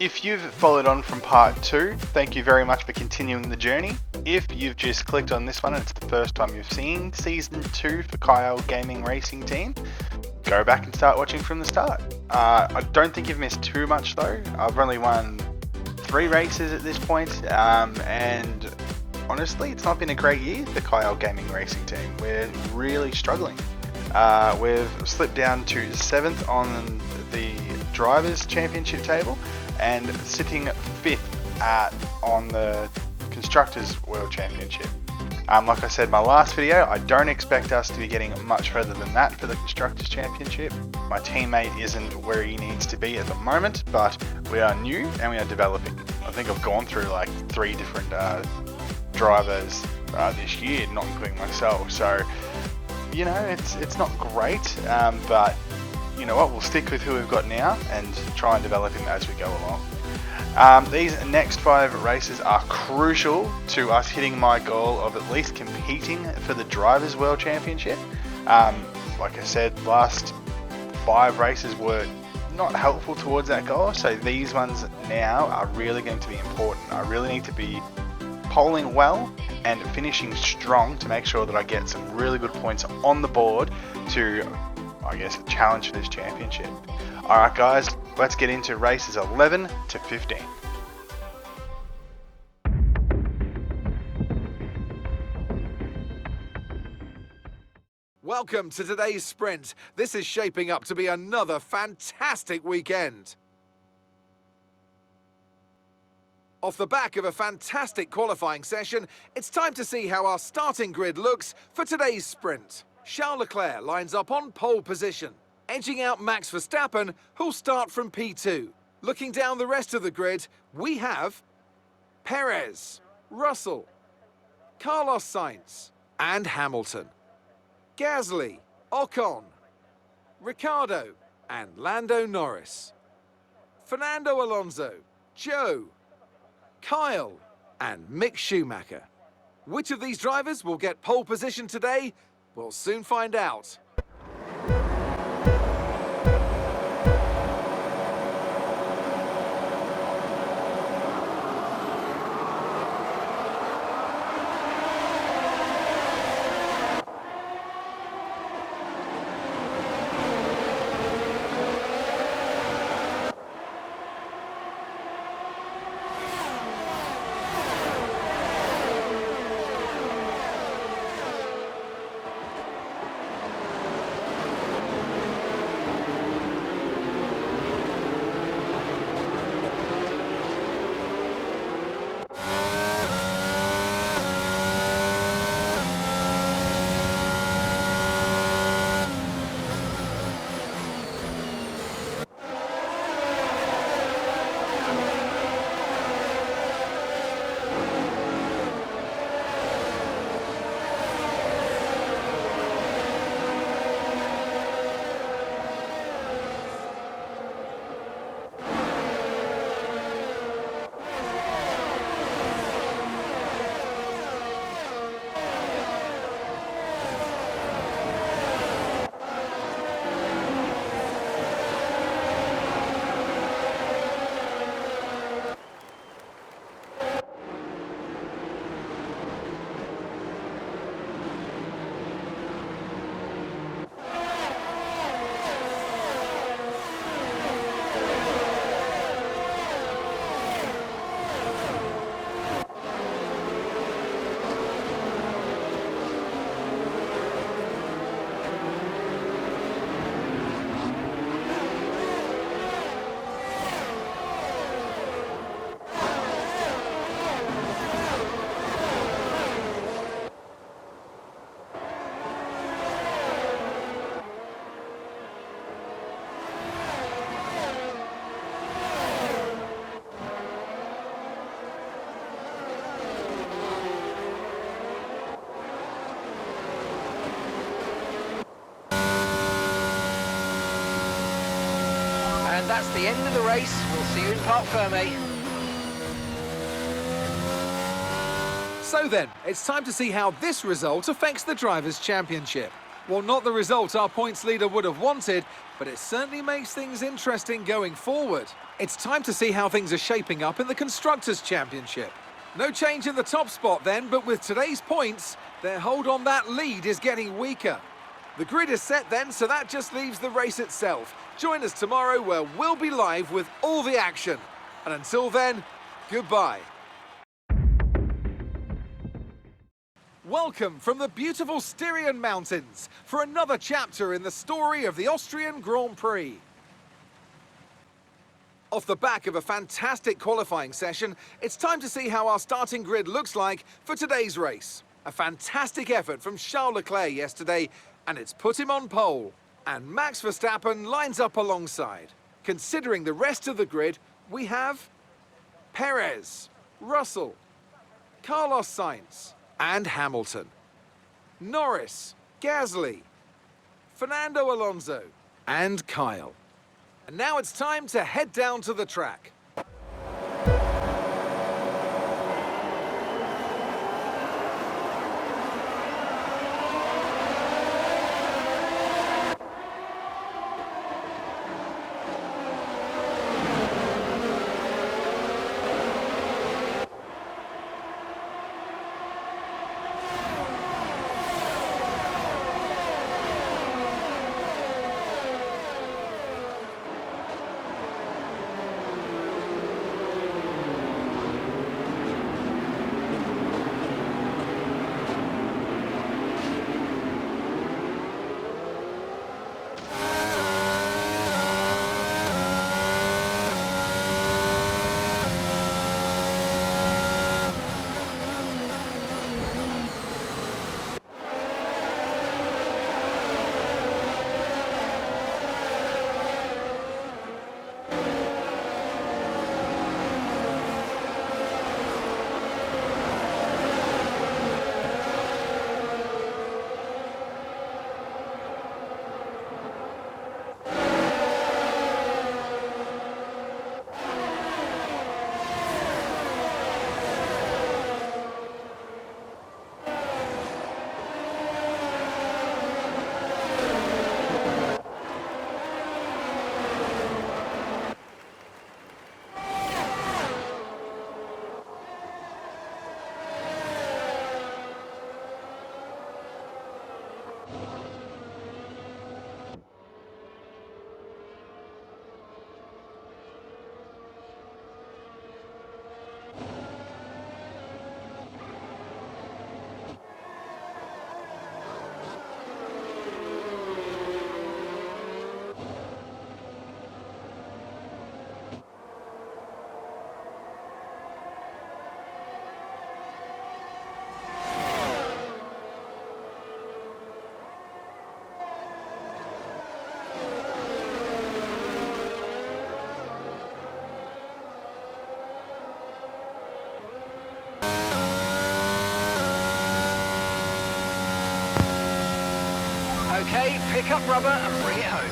If you've followed on from part 2, thank you very much for continuing the journey. If you've just clicked on this one and it's the first time you've seen Season 2 for Kyle Gaming Racing Team, go back and start watching from the start. I don't think you've missed too much though. I've only won 3 races at this point, and honestly, it's not been a great year for Kyle Gaming Racing Team. We're really struggling. We've slipped down to 7th on the Drivers' Championship table and sitting 5th on the Constructors' World Championship. Like I said in my last video, I don't expect us to be getting much further than that for the Constructors' Championship. My teammate isn't where he needs to be at the moment, but we are new and we are developing. I think I've gone through like 3 different drivers this year, not including myself, so you know, it's not great, but you know what, we'll stick with who we've got now and try and develop him as we go along. These next 5 races are crucial to us hitting my goal of at least competing for the Drivers' World Championship. Like I said, last 5 races were not helpful towards that goal, so these ones now are really going to be important. I really need to be polling well and finishing strong to make sure that I get some really good points on the board to, I guess, challenge for this championship. Alright guys, let's get into races 11 to 15. Welcome to today's sprint. This is shaping up to be another fantastic weekend. Off the back of a fantastic qualifying session, it's time to see how our starting grid looks for today's sprint. Charles Leclerc lines up on pole position, edging out Max Verstappen, who'll start from P2. Looking down the rest of the grid, we have Perez, Russell, Carlos Sainz, and Hamilton. Gasly, Ocon, Ricciardo, and Lando Norris. Fernando Alonso, Joe, Kyle, and Mick Schumacher. Which of these drivers will get pole position today? We'll soon find out. And that's the end of the race. We'll see you in Parc Ferme. So then, it's time to see how this result affects the Drivers' Championship. Well, not the result our points leader would have wanted, but it certainly makes things interesting going forward. It's time to see how things are shaping up in the Constructors' Championship. No change in the top spot then, but with today's points, their hold on that lead is getting weaker. The grid is set then, so that just leaves the race itself. Join us tomorrow where we'll be live with all the action. And until then, goodbye. Welcome from the beautiful Styrian Mountains for another chapter in the story of the Austrian Grand Prix. Off the back of a fantastic qualifying session, it's time to see how our starting grid looks like for today's race. A fantastic effort from Charles Leclerc yesterday, and it's put him on pole. And Max Verstappen lines up alongside. Considering the rest of the grid, we have Perez, Russell, Carlos Sainz, and Hamilton, Norris, Gasly, Fernando Alonso, and Kyle. And now it's time to head down to the track. Okay, pick up rubber and bring it home.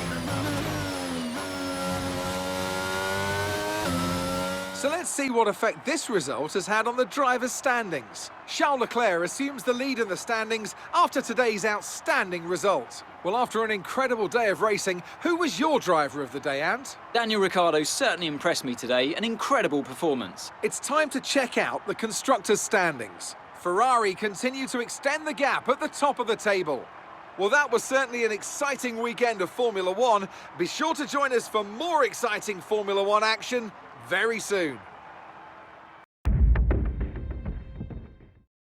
So let's see what effect this result has had on the drivers' standings. Charles Leclerc assumes the lead in the standings after today's outstanding result. Well, after an incredible day of racing, who was your driver of the day, Ant? Daniel Ricciardo certainly impressed me today, an incredible performance. It's time to check out the constructors' standings. Ferrari continue to extend the gap at the top of the table. Well, that was certainly an exciting weekend of Formula One. Be sure to join us for more exciting Formula One action very soon.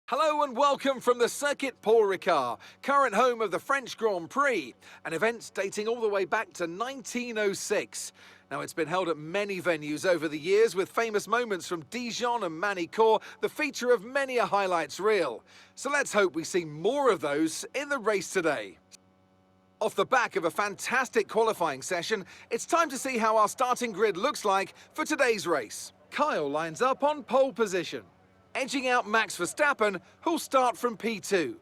Hello and welcome from the Circuit Paul Ricard, current home of the French Grand Prix, an event dating all the way back to 1906. Now, it's been held at many venues over the years, with famous moments from Dijon and Manicourt the feature of many a highlights reel. So let's hope we see more of those in the race today. Off the back of a fantastic qualifying session, it's time to see how our starting grid looks like for today's race. Kyle lines up on pole position, edging out Max Verstappen, who'll start from P2.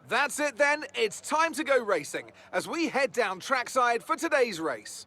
That's it then, it's time to go racing as we head down trackside for today's race.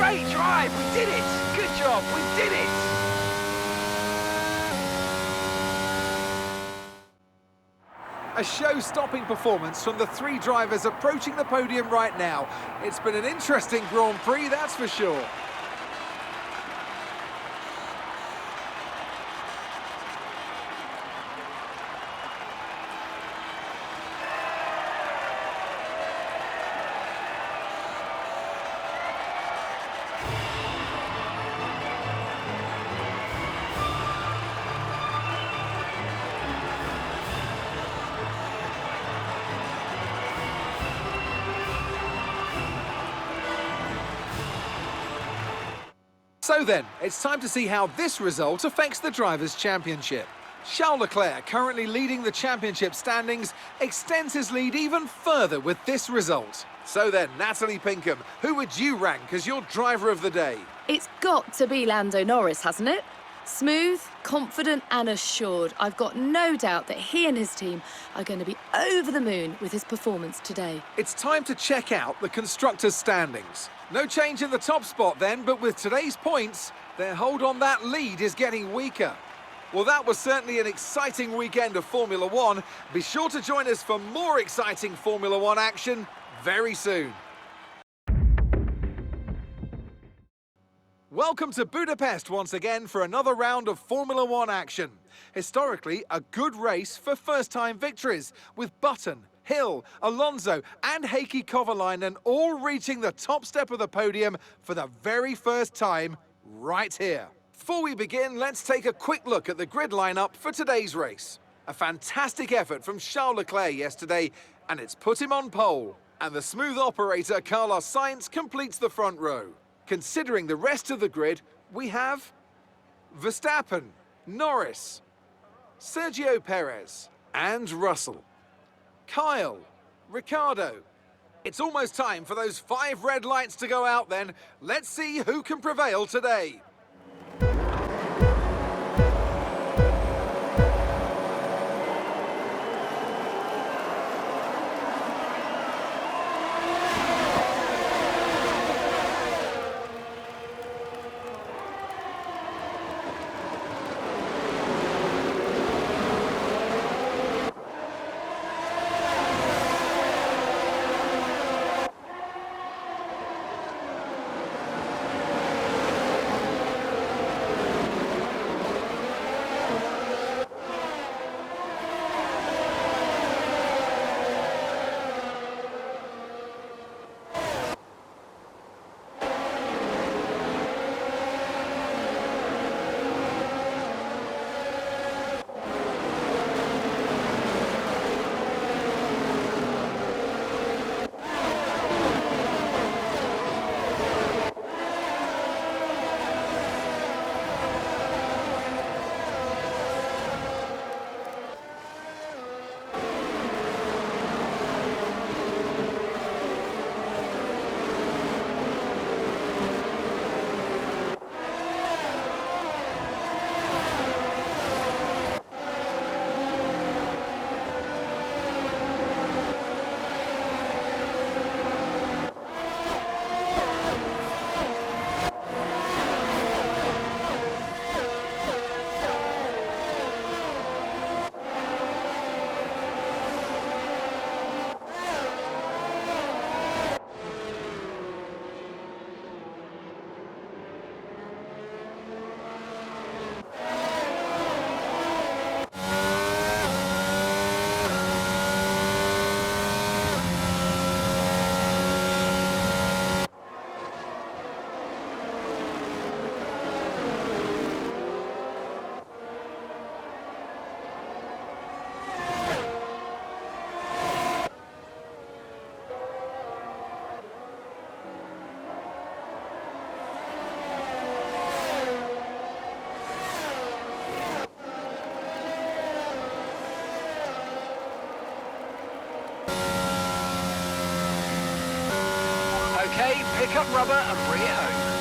Great drive! We did it! Good job! We did it! A show-stopping performance from the three drivers approaching the podium right now. It's been an interesting Grand Prix, that's for sure. So then, it's time to see how this result affects the Drivers' Championship. Charles Leclerc, currently leading the championship standings, extends his lead even further with this result. So then, Natalie Pinkham, who would you rank as your driver of the day? It's got to be Lando Norris, hasn't it? Smooth, confident and assured. I've got no doubt that he and his team are going to be over the moon with his performance today. It's time to check out the Constructors' standings. No change in the top spot then, but with today's points, their hold on that lead is getting weaker. Well, that was certainly an exciting weekend of Formula One. Be sure to join us for more exciting Formula One action very soon. Welcome to Budapest once again for another round of Formula One action. Historically, a good race for first-time victories, with Button, Hill, Alonso and Heikki Kovalainen all reaching the top step of the podium for the very first time right here. Before we begin, let's take a quick look at the grid lineup for today's race. A fantastic effort from Charles Leclerc yesterday, and it's put him on pole. And the smooth operator Carlos Sainz completes the front row. Considering the rest of the grid, we have Verstappen, Norris, Sergio Perez and Russell. Kyle, Ricciardo. It's almost time for those 5 red lights to go out then. Let's see who can prevail today. Okay, pick up rubber and bring it home.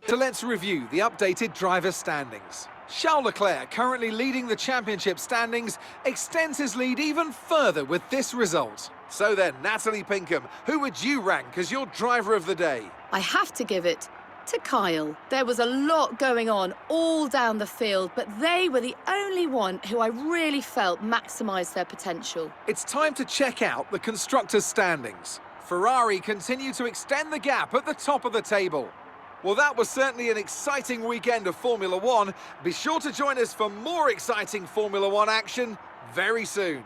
So let's review the updated driver standings. Charles Leclerc, currently leading the championship standings, extends his lead even further with this result. So then, Natalie Pinkham, who would you rank as your driver of the day? I have to give it to Kyle. There was a lot going on all down the field, but they were the only one who I really felt maximised their potential. It's time to check out the constructors' standings. Ferrari continue to extend the gap at the top of the table. Well, that was certainly an exciting weekend of Formula One. Be sure to join us for more exciting Formula One action very soon.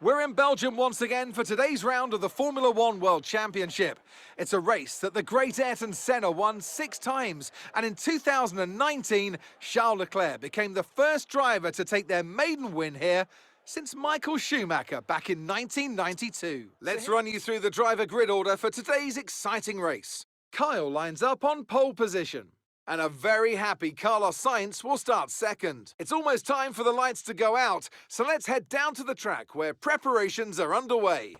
We're in Belgium once again for today's round of the Formula One World Championship. It's a race that the great Ayrton Senna won 6 times, and in 2019, Charles Leclerc became the first driver to take their maiden win here since Michael Schumacher back in 1992. Let's run you through the driver grid order for today's exciting race. Kyle lines up on pole position, and a very happy Carlos Sainz will start second. It's almost time for the lights to go out, so let's head down to the track where preparations are underway.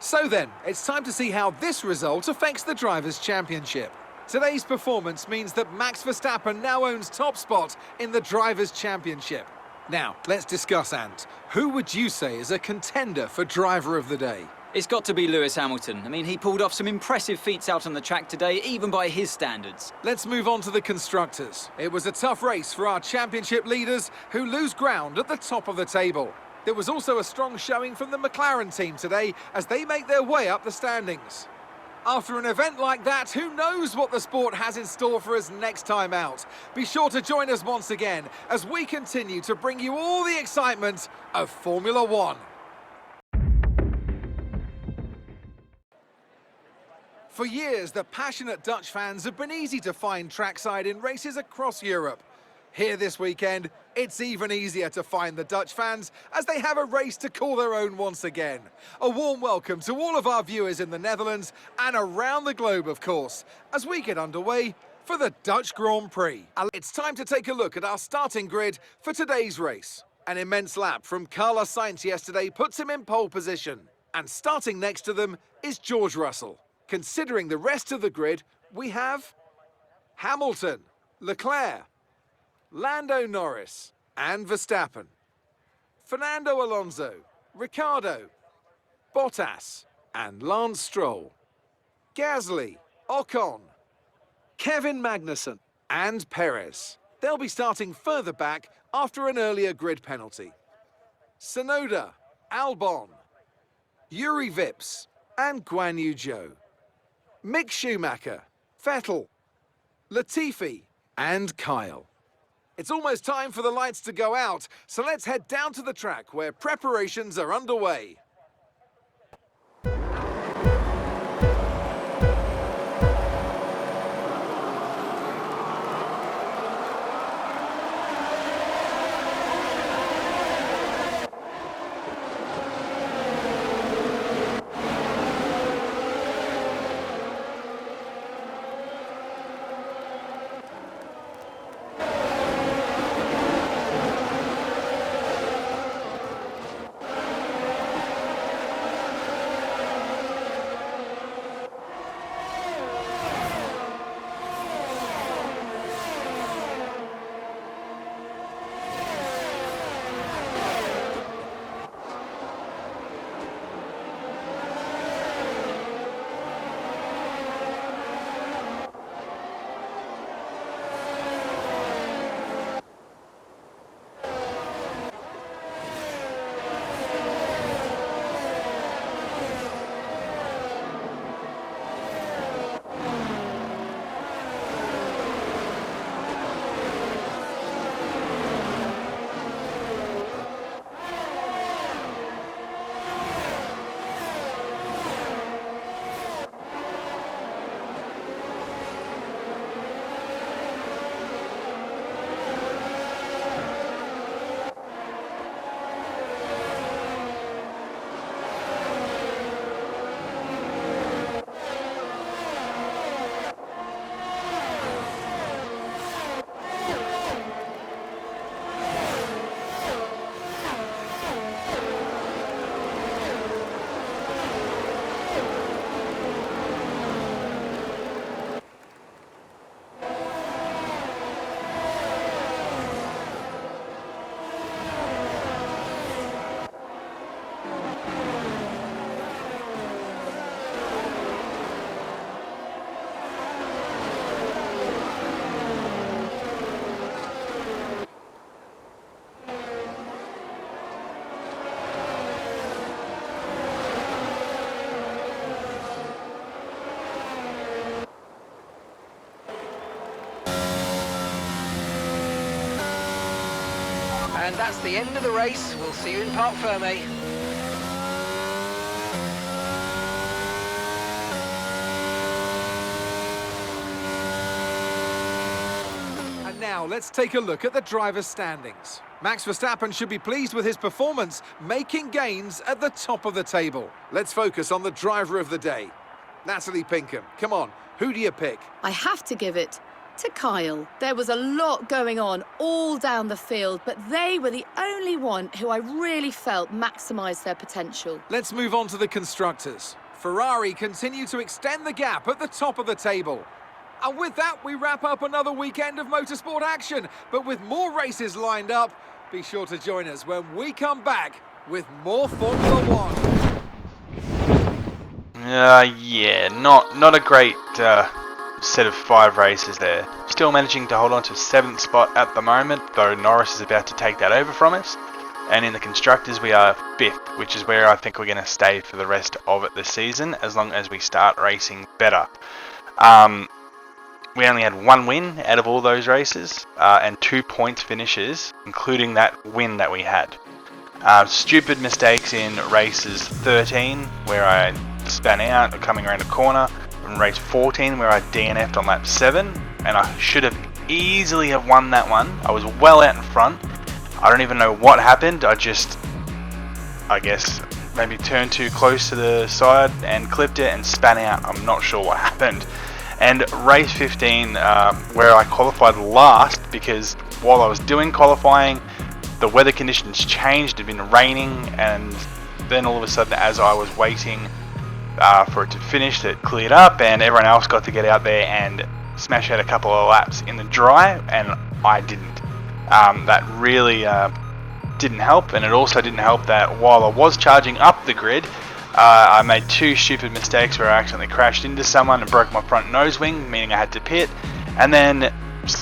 So then, it's time to see how this result affects the Drivers' Championship. Today's performance means that Max Verstappen now owns top spot in the Drivers' Championship. Now, let's discuss, Ant. Who would you say is a contender for Driver of the Day? It's got to be Lewis Hamilton. I mean, he pulled off some impressive feats out on the track today, even by his standards. Let's move on to the constructors. It was a tough race for our championship leaders, who lose ground at the top of the table. There was also a strong showing from the McLaren team today as they make their way up the standings. After an event like that, who knows what the sport has in store for us next time out? Be sure to join us once again as we continue to bring you all the excitement of Formula One. For years, the passionate Dutch fans have been easy to find trackside in races across Europe. Here this weekend, it's even easier to find the Dutch fans as they have a race to call their own once again. A warm welcome to all of our viewers in the Netherlands and around the globe, of course, as we get underway for the Dutch Grand Prix. It's time to take a look at our starting grid for today's race. An immense lap from Carlos Sainz yesterday puts him in pole position. And starting next to them is George Russell. Considering the rest of the grid, we have Hamilton, Leclerc, Lando Norris and Verstappen, Fernando Alonso, Ricciardo, Bottas and Lance Stroll, Gasly, Ocon, Kevin Magnussen and Perez. They'll be starting further back after an earlier grid penalty. Tsunoda, Albon, Yuri Vips and Guan Yu Zhou, Mick Schumacher, Vettel, Latifi and Kyle. It's almost time for the lights to go out, so let's head down to the track where preparations are underway. And that's the end of the race. We'll see you in Parc Fermé. And now let's take a look at the drivers' standings. Max Verstappen should be pleased with his performance, making gains at the top of the table. Let's focus on the driver of the day. Natalie Pinkham, come on, who do you pick? I have to give it to Kyle. There was a lot going on all down the field, but they were the only one who I really felt maximised their potential. Let's move on to the constructors. Ferrari continue to extend the gap at the top of the table. And with that, we wrap up another weekend of motorsport action. But with more races lined up, be sure to join us when we come back with more Formula One. Yeah, not a great set of 5 races there. Still managing to hold on to 7th spot at the moment, though Norris is about to take that over from us. And in the constructors we are 5th, which is where I think we're going to stay for the rest of it this season, as long as we start racing better. We only had 1 win out of all those races, and 2 points finishes, including that win that we had. Stupid mistakes in races 13, where I span out coming around a corner, and race 14 where I DNF'd on lap 7, and I should have easily have won that one. I was well out in front. I don't even know what happened. I guess maybe turned too close to the side and clipped it and span out. I'm not sure what happened. And race 15 where I qualified last, because while I was doing qualifying, the weather conditions changed. It had been raining, and then all of a sudden, as I was waiting for it to finish, it cleared up, and everyone else got to get out there and smash out a couple of laps in the dry, and I didn't. That really didn't help, and it also didn't help that while I was charging up the grid, I made two stupid mistakes where I accidentally crashed into someone and broke my front nose wing, meaning I had to pit, and then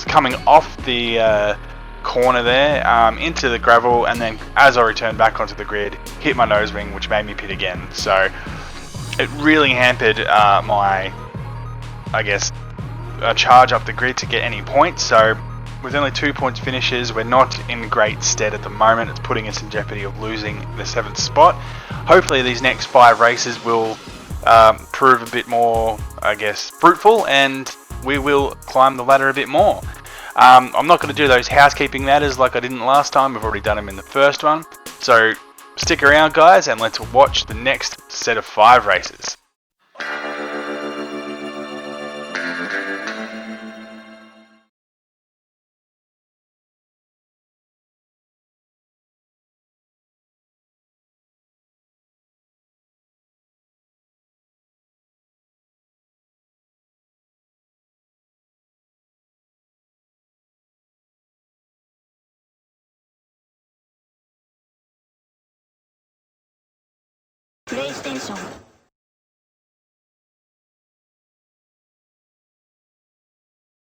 coming off the corner there into the gravel, and then as I returned back onto the grid, hit my nose wing, which made me pit again. So it really hampered my, I guess, charge up the grid to get any points. So with only 2 points finishes, we're not in great stead at the moment. It's putting us in jeopardy of losing the 7th spot. Hopefully these next 5 races will prove a bit more, I guess, fruitful, and we will climb the ladder a bit more. I'm not going to do those housekeeping matters like I didn't last time. We've already done them in the first one. So stick around, guys, and let's watch the next set of 5 races. PlayStation